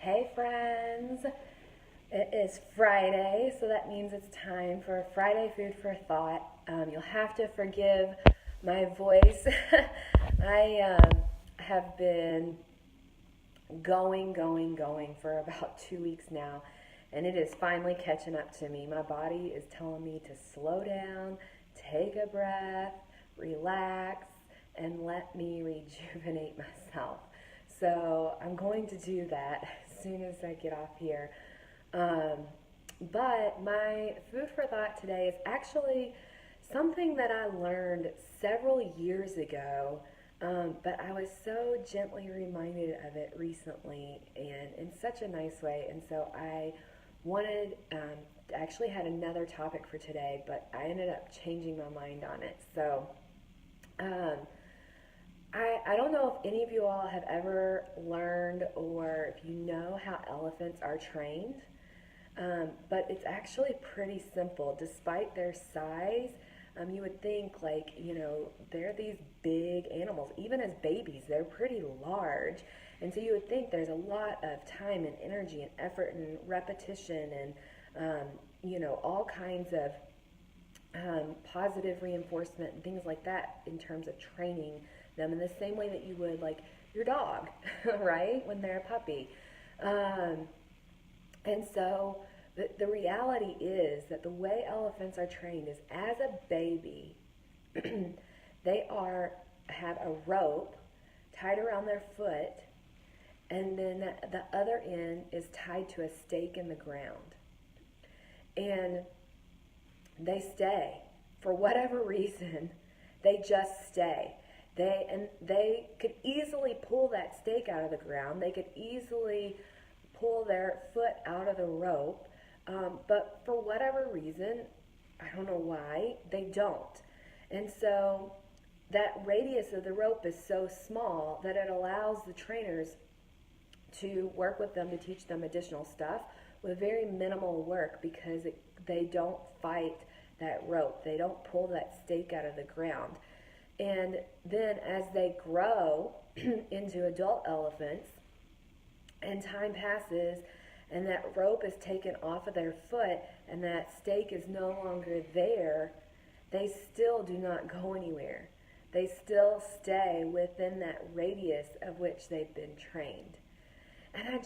Hey friends, it is Friday, so that means it's time for Friday Food for Thought. You'll have to forgive my voice. I have been going for about 2 weeks now, and it is finally catching up to me. My body is telling me to slow down, take a breath, relax, and let me rejuvenate myself. So I'm going to do that as soon as I get off here. Um, but my food for thought today is actually something that I learned several years ago, but I was so gently reminded of it recently and in such a nice way. And so I wanted, actually had another topic for today, but I ended up changing my mind on it. So, um, I don't know if any of you all have ever learned or if you know how elephants are trained, but it's actually pretty simple. Despite their size, you would think like, they're these big animals. Even as babies, they're pretty large. And so you would think there's a lot of time and energy and effort and repetition and, all kinds of positive reinforcement and things like that in terms of training them in the same way that you would like your dog, right? When they're a puppy. Um, and so the reality is that the way elephants are trained is as a baby, they have a rope tied around their foot, and then the other end is tied to a stake in the ground. And they stay. For whatever reason, they just stay. They could easily pull that stake out of the ground. They could easily pull their foot out of the rope. But for whatever reason, I don't know why, they don't. And so that radius of the rope is so small that it allows the trainers to work with them to teach them additional stuff with very minimal work because they don't fight that rope. They don't pull that stake out of the ground. And then as they grow into adult elephants and time passes and that rope is taken off of their foot and that stake is no longer there, they still do not go anywhere. They still stay within that radius of which they've been trained. And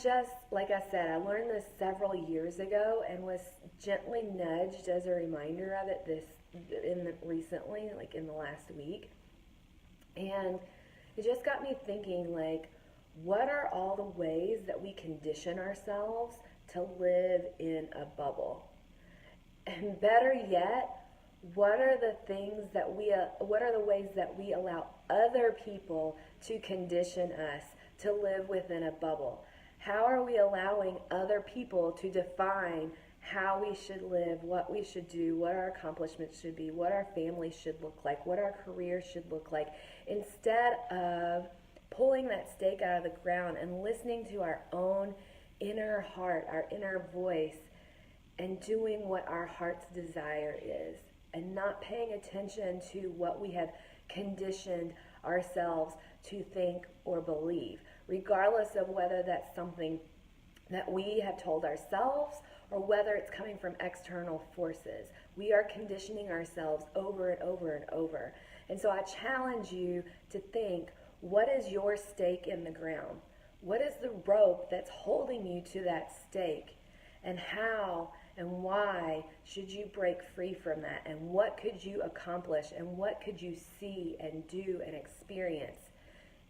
like I said, I learned this several years ago and was gently nudged as a reminder of it recently, like in the last week. And it just got me thinking, like, what are all the ways that we condition ourselves to live in a bubble? And better yet, what are the ways that we allow other people to condition us to live within a bubble? How are we allowing other people to define how we should live, what we should do, what our accomplishments should be, what our family should look like, what our career should look like, instead of pulling that stake out of the ground and listening to our own inner heart, our inner voice, and doing what our heart's desire is, and not paying attention to what we have conditioned ourselves to think or believe, regardless of whether that's something that we have told ourselves or whether it's coming from external forces. We are conditioning ourselves over and over and over. And so I challenge you to think, what is your stake in the ground? What is the rope that's holding you to that stake? And how and why should you break free from that? And what could you accomplish? And what could you see and do and experience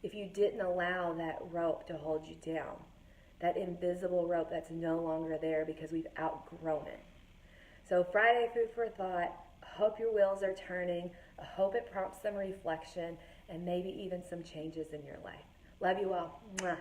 if you didn't allow that rope to hold you down? That invisible rope that's no longer there because we've outgrown it. So Friday Food for Thought, hope your wheels are turning. I hope it prompts some reflection and maybe even some changes in your life. Love you all. Mwah.